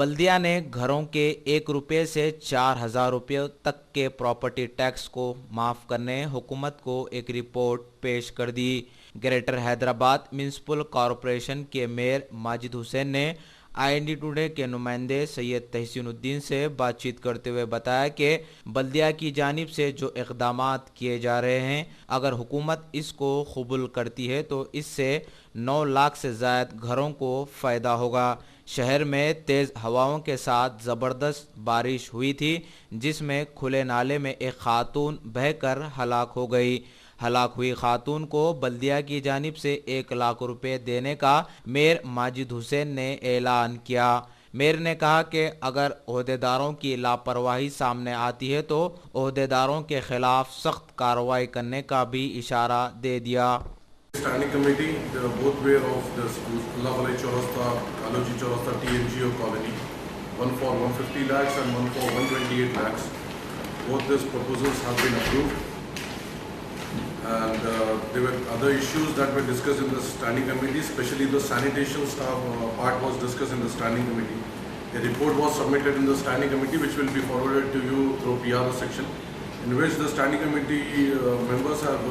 बल्दिया ने घरों के 1 रुपये से 4,000 रुपये तक के प्रॉपर्टी टैक्स को माफ़ करने हुकूमत को एक रिपोर्ट पेश कर दी। ग्रेटर हैदराबाद म्यूनसिपल कॉरपोरेशन के मेयर माजिद हुसैन ने IND टुडे के नुमाइंदे सैयद तहसीनुद्दीन से बातचीत करते हुए बताया कि बल्दिया की जानिब से जो इक़दामात किए जा रहे हैं, अगर हुकूमत इसको कबूल करती है तो इससे 9 लाख से ज़ायद घरों को फ़ायदा होगा। शहर में तेज़ हवाओं के साथ ज़बरदस्त बारिश हुई थी, जिसमें खुले नाले में एक खातून बहकर हलाक हो गई। हलाक हुई खातून को बल्दिया की जानिब से 1 लाख रुपए देने का मेयर माजिद हुसैन ने ऐलान किया। मेयर ने कहा कि अगर ओहदेदारों की लापरवाही सामने आती है तो ओहदेदारों के खिलाफ सख्त कार्रवाई करने का भी इशारा दे दिया। Standing committee, they are both aware of the schools, Kullabalai Chaurasta, Kaloji Chaurasta, TNGO colony, one for 150 lakhs and one for 128 lakhs. Both these proposals have been approved. And there were other issues that were discussed in the standing committee, especially the sanitation staff part was discussed in the standing committee. A report was submitted in the standing committee which will be forwarded to you through PRO section, in which the standing committee members have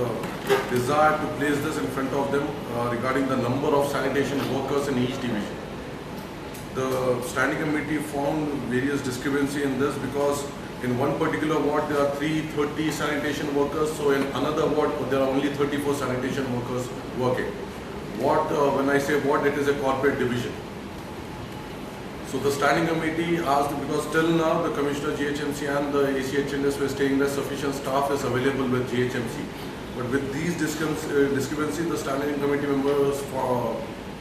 desired to place this in front of them regarding the number of sanitation workers in each division. The standing committee found various discrepancy in this because in one particular ward there are 330 sanitation workers, so in another ward there are only 34 sanitation workers working. When I say ward, it is a corporate division. So the standing committee asked, because till now the Commissioner GHMC and the ACHNS were saying that sufficient staff is available with GHMC. But with these discrepancies, the standing committee members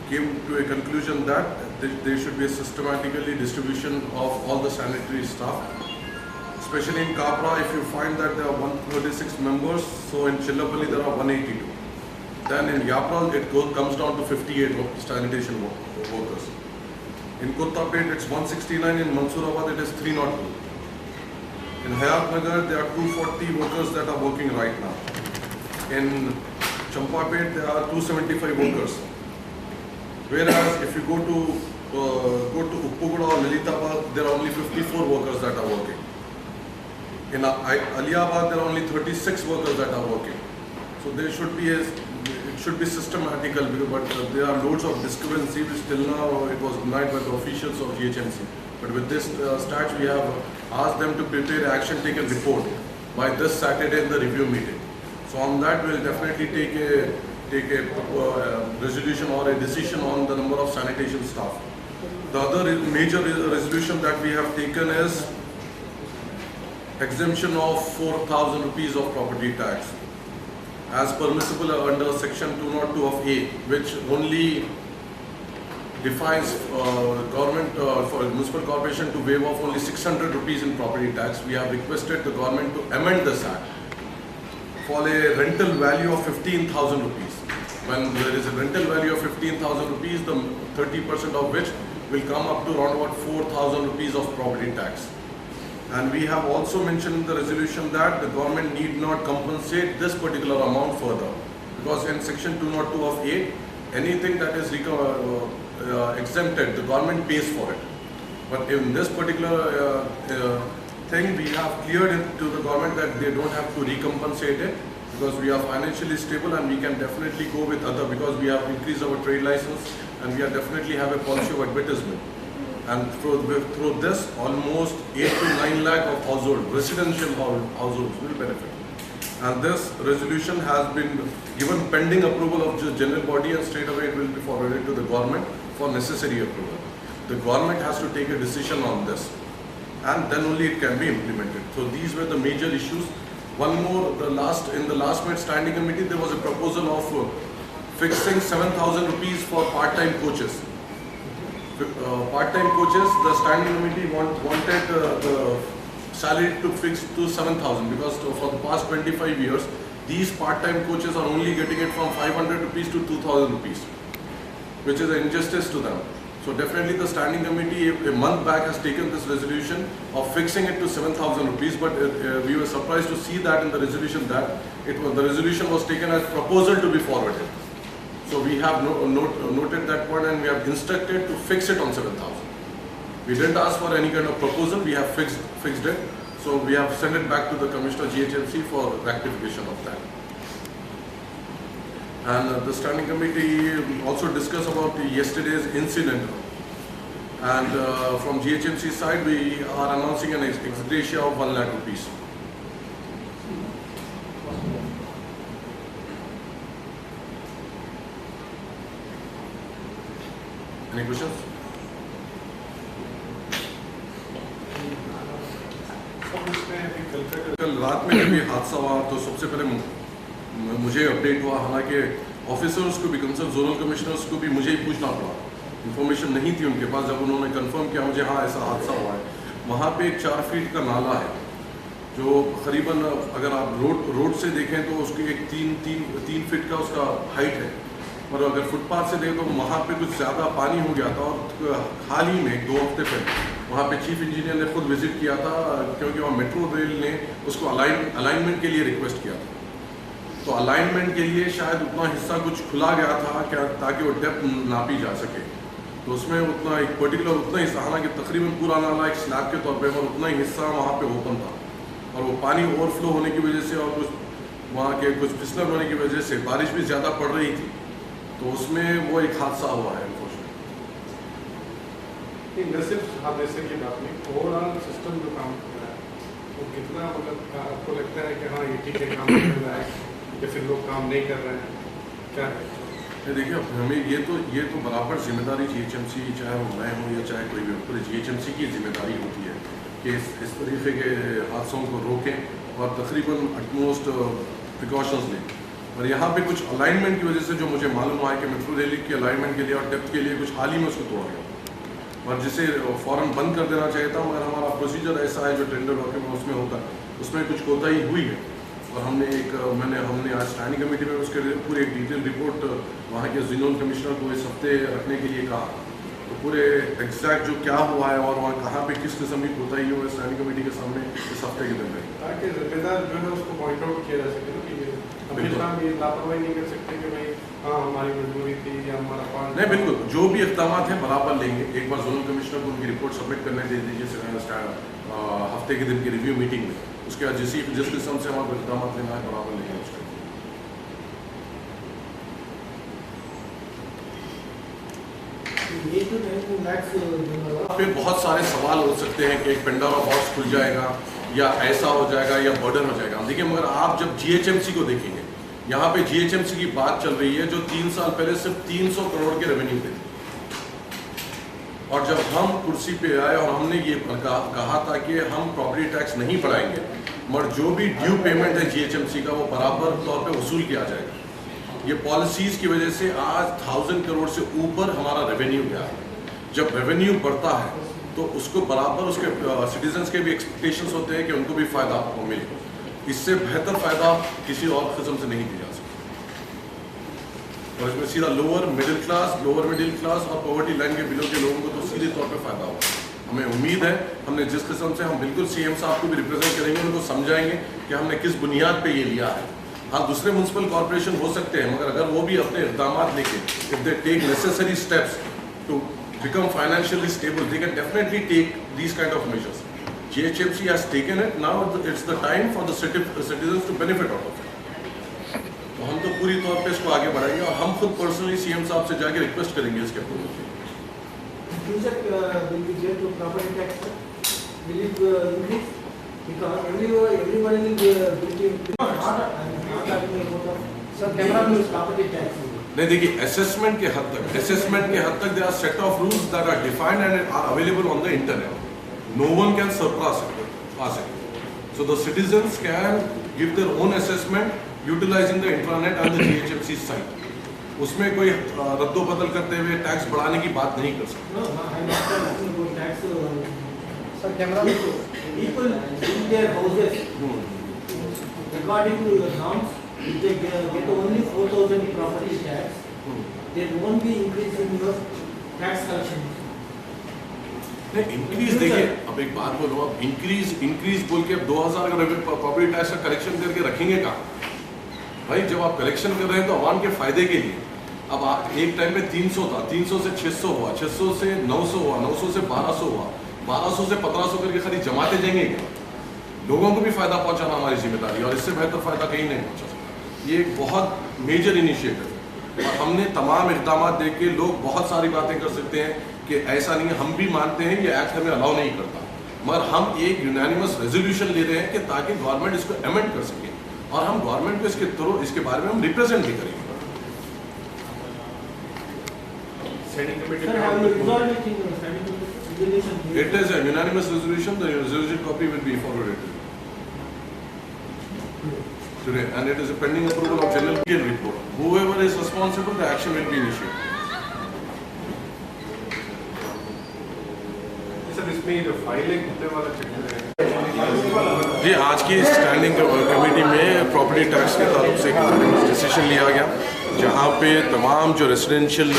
came to a conclusion that there should be a systematically distribution of all the sanitary staff. Especially in Kapra, if you find that there are 136 members, so in Chillapalli there are 182. Then in Yapral it comes down to 58 sanitation workers. In Kottapet it's 169, in Mansurabad it is 302. In Hayatnagar there are 240 workers that are working right now. In Champapet there are 275 workers. Whereas if you go to Uppugoda or Lalitabad, there are only 54 workers that are working. In Aliabad there are only 36 workers that are working. So there should be it should be systematical, but there are loads of discrepancy which till now it was denied by the officials of GHMC. But with this stats we have asked them to prepare an action taken report by this Saturday in the review meeting. So on that we will definitely take a resolution or a decision on the number of sanitation staff. The other major resolution that we have taken is exemption of 4,000 rupees of property tax as permissible under section 202 of A, which only defines government for municipal corporation to waive off only 600 rupees in property tax. We have requested the government to amend this act for a rental value of 15,000 rupees. When there is a rental value of 15,000 rupees, the 30% of which will come up to around about 4,000 rupees of property tax. And we have also mentioned in the resolution that the government need not compensate this particular amount further, because in section 202 of A, anything that is exempted, the government pays for it. But in this particular thing, we have cleared it to the government that they don't have to recompensate it, because we are financially stable and we can definitely go with other, because we have increased our trade license and we are definitely have a policy of advertisement. And through this, almost 8 to 9 lakh of residential households will benefit. And this resolution has been given pending approval of the general body, and straight away it will be forwarded to the government for necessary approval. The government has to take a decision on this, and then only it can be implemented. So these were the major issues. One more, in the last minute standing committee, there was a proposal of fixing 7,000 rupees for part-time coaches. Part-time coaches, the standing committee wanted the salary to fix to 7,000, because for the past 25 years, these part-time coaches are only getting it from 500 rupees to 2,000 rupees, which is an injustice to them. So definitely the standing committee a month back has taken this resolution of fixing it to 7,000 rupees, but we were surprised to see that in the resolution that the resolution was taken as proposal to be forwarded. So we have noted that point, and we have instructed to fix it on 7,000. We didn't ask for any kind of proposal. We have fixed it. So we have sent it back to the Commissioner GHMC for rectification of that. And the standing committee also discussed about yesterday's incident. And from GHMC side, we are announcing an ex gratia of 1 lakh rupees. Any questions? कल रात में जब ये हादसा हुआ तो सबसे पहले मुझे अपडेट हुआ, हालांकि ऑफिसर्स को भी, कंसर्न जोनल कमिश्नर्स को भी मुझे ही पूछना पड़ा, इन्फॉर्मेशन नहीं थी उनके पास। जब उन्होंने कंफर्म किया मुझे, हाँ ऐसा हादसा हुआ है, वहाँ पे एक 4 फीट का नाला है जो करीबन, अगर आप रोड से देखें तो उसकी एक 3 फीट का उसका हाइट है, और अगर फुटपाथ से देखें तो वहाँ पे कुछ ज़्यादा पानी हो गया था। और हाल ही में 2 हफ्ते पहले वहाँ पे चीफ इंजीनियर ने खुद विजिट किया था, क्योंकि वहाँ मेट्रो रेल ने उसको अलाइनमेंट के लिए रिक्वेस्ट किया था। तो अलाइनमेंट के लिए शायद उतना हिस्सा कुछ खुला गया था क्या, ताकि वो डेप्थ नापी जा सके। तो उसमें उतना एक पर्टिकुलर उतना हिस्सा, हालांकि तकरीबन पूरा नाला एक स्लैब के तौर पे, और उतना ही हिस्सा वहाँ पे ओपन था, और वो पानी ओवरफ्लो होने की वजह से और कुछ वहाँ के कुछ फिसलन होने की वजह से बारिश भी ज़्यादा पड़ रही थी, तो उसमें वो एक हादसा हुआ है। न सिर्फ हादसे की बात नहीं, ओवरऑल सिस्टम जो काम कर रहा है वो कितना, मतलब आपको लगता है कि हाँ ये ठीक है काम कर रहा है, या फिर लोग काम नहीं कर रहे हैं, क्या है? देखिए, हमें ये तो बराबर जिम्मेदारी GHMC, चाहे वो मैं हूँ या चाहे कोई भी, पूरे GHMC की जिम्मेदारी होती है कि इस तरीके के हादसों को रोकें और तकरीबन अटमोस्ट प्रिकॉशंस लें। और यहाँ पे कुछ अलाइनमेंट की वजह से जो मुझे मालूम हुआ है कि मेट्रो रेल की अलाइनमेंट के लिए और डेप्थ के लिए कुछ हाल ही में उसको तोड़ा गया, और जिसे फ़ौरन बंद कर देना चाहिए था, मगर हमारा प्रोसीजर ऐसा है जो टेंडर डॉक्यूमेंट उसमें होता है, उसमें कुछ कोताही हुई है। और हमने आज स्टैंडिंग कमेटी में उसके पूरे एक डिटेल रिपोर्ट वहाँ के जोनल कमिश्नर को इस हफ्ते रखने के लिए कहा, तो पूरे एग्जैक्ट जो क्या हुआ है और वहाँ कहाँ पे किस किस्म की कोताही हो, स्टैंडिंग कमेटी के सामने इस हफ्ते के दिन में, ताकि जिम्मेदार जो है उसको पॉइंट आउट किया जा सके कि हमेशा हम ये लापरवाही नहीं कर सकते कि भाई हाँ हमारी मजबूरी थी या हमारा पास नहीं। बिल्कुल, जो भी इक़दाम हैं बराबर लेंगे। एक बार जोनल कमिश्नर को उनकी रिपोर्ट सबमिट करने दे दीजिए हफ्ते के दिन की रिव्यू मीटिंग में, उसके बाद जिस किस्म से हमारे इक़दाम लेना है बराबर लेंगे उसका। फिर बहुत सारे सवाल हो सकते हैं कि एक पेंडोरा बॉक्स खुल जाएगा या ऐसा हो जाएगा या बर्डन हो जाएगा। देखिए, मगर आप जब GHMC को देखेंगे, यहाँ पे GHMC की बात चल रही है जो 3 साल पहले सिर्फ 300 करोड़ के रेवेन्यू थे, और जब हम कुर्सी पे आए और हमने ये कहा था कि हम प्रॉपर्टी टैक्स नहीं बढ़ाएंगे, मगर जो भी ड्यू पेमेंट है GHMC का वो बराबर तौर पे वसूल किया जाएगा। ये पॉलिसीज़ की वजह से आज 1000 करोड़ से ऊपर हमारा रेवेन्यू गया है। जब रेवेन्यू बढ़ता है तो उसको बराबर उसके सिटीजन्स के भी एक्सपेक्टेशंस होते हैं कि उनको भी फ़ायदा आपको मिले। इससे बेहतर फ़ायदा किसी और किस्म से नहीं दिया जा सकता, और इसमें सीधा लोअर मिडिल क्लास और पॉवर्टी लाइन के बिलो के लोगों को तो सीधे तौर पे फ़ायदा होगा। हमें उम्मीद है, हमने जिस किस्म से, हम बिल्कुल CM साहब को भी रिप्रेजेंट करेंगे, उनको समझाएंगे कि हमने किस बुनियाद पे ये लिया है। हाँ, दूसरे म्यूनसिपल कॉर्पोरेशन हो सकते हैं, मगर अगर वो भी अपने इक़दाम लेके, if they take necessary steps to become financially stable, they can definitely take these kind of measures. GHMC has taken it, now it's the time for the citizens to benefit out of it. तो हम तो पूरी तौर पे इसको आगे बढ़ाएंगे, और हम खुद पर्सनली CM साहब से जाके रिक्वेस्ट करेंगे इसके अप्रूवल के लिए। Future will be there to property tax will it increase because everybody will sir camera means property tax. नहीं, देखिए, असेसमेंट के हद तक there are set of rules that are defined and are available on the internet. No one can surpass it. So the citizens can give their own assessment utilizing the intranet and the GHMC site. उसमें कोई रद्दो बदल करते हुए tax बढ़ाने की बात नहीं कर सकते। No, I am not asking about tax. Sir, camera people in their houses according to the norms. If they get only 4,000 property tax, there won't be increase in your tax collection. नहीं, increase देखिए, अब एक बात बोलो, अब increase बोल के अब 2000 का प्रॉपर्टी टैक्स का कलेक्शन करके रखेंगे कहाँ? भाई, जब आप कलेक्शन कर रहे हैं तो आवाम के फायदे के लिए। अब एक टाइम पे 300 था, 300 से 600 हुआ, 600 से 900 हुआ, 900 से 1200 हुआ, 1200 से 1500 करके खाली जमाते जाएंगे क्या? लोगों को भी फ़ायदा पहुंचाना हमारी जिम्मेदारी है और इससे बेहतर फ़ायदा कहीं नहीं पहुंचा सकता। ये एक बहुत मेजर इनिशिएटिव है और हमने तमाम इक़दाम देख के लोग बहुत सारी बातें कर सकते हैं कि ऐसा नहीं है, हम भी मानते हैं ये एक्ट हमें अलाउ नहीं करता, मगर हम एक यूनानिमस रेजोल्यूशन ले रहे हैं कि ताकि गवर्नमेंट इसको अमेंड कर सके और हम गवर्नमेंट को इसके बारे में हम रिप्रेजेंट भी करेंगे। Standing committee Sir, have you resolved it in the standing committee resolution? It is a unanimous resolution. The resolution copy will be forwarded today, and it is a pending approval of general PL report. Whoever is responsible, the action will be initiated. Sir इसमें जो फाइलें कितने वाला चक्कर है? जी, आज की standing committee में प्रॉपर्टी टैक्स के ताल्लुक से एक डिसीजन लिया गया, जहाँ पे तमाम जो रेजिडेंशियल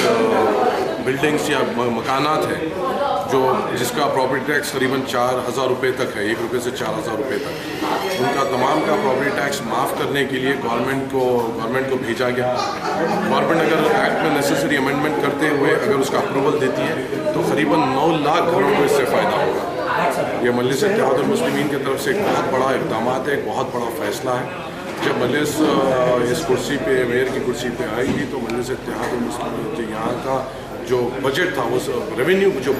बिल्डिंग्स या मकानात हैं जो जिसका प्रॉपर्टी टैक्स करीबन 4000 रुपये तक है, 1 रुपये से 4000 रुपये तक, उनका तमाम का प्रॉपर्टी टैक्स माफ़ करने के लिए गवर्नमेंट को भेजा गया। गवर्नमेंट अगर एक्ट में नेसेसरी अमेंडमेंट करते हुए अगर उसका अप्रूवल देती है तो करीबन 9 लाख करोड़ को इससे फ़ायदा होगा। ये मजलिस इत्तेहादुल मुस्लिमीन की तरफ से एक बहुत बड़ा इक़दाम है, एक बहुत बड़ा फ़ैसला है। जब मजलिस इस कुर्सी पे, मेयर की कुर्सी पे आई थी, तो मजलिस इत्तेहादुल मुस्लिमीन जो यहाँ का जो बजट था, वो रेवेन्यू जो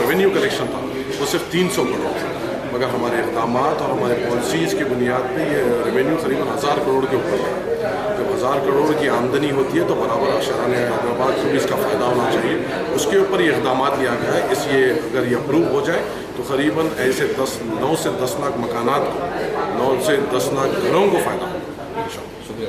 रेवेन्यू कलेक्शन था वो सिर्फ 300 करोड़ था, मगर हमारे इक़दाम और हमारे पॉलिसीज़ की बुनियाद पे ये रेवेन्यू करीबन 1000 करोड़ के ऊपर है। जब 1000 करोड़ की आमदनी होती है तो बराबर शहरान हैदराबाद को भी इसका फ़ायदा होना चाहिए। उसके ऊपर ये इक़दाम लिया गया है। ये अगर ये अप्रूव हो जाए तो करीबन ऐसे 9 से 10 लाख मकानात को, 9 से 10 लाख घरों को फ़ायदा होगा। शुक्रिया।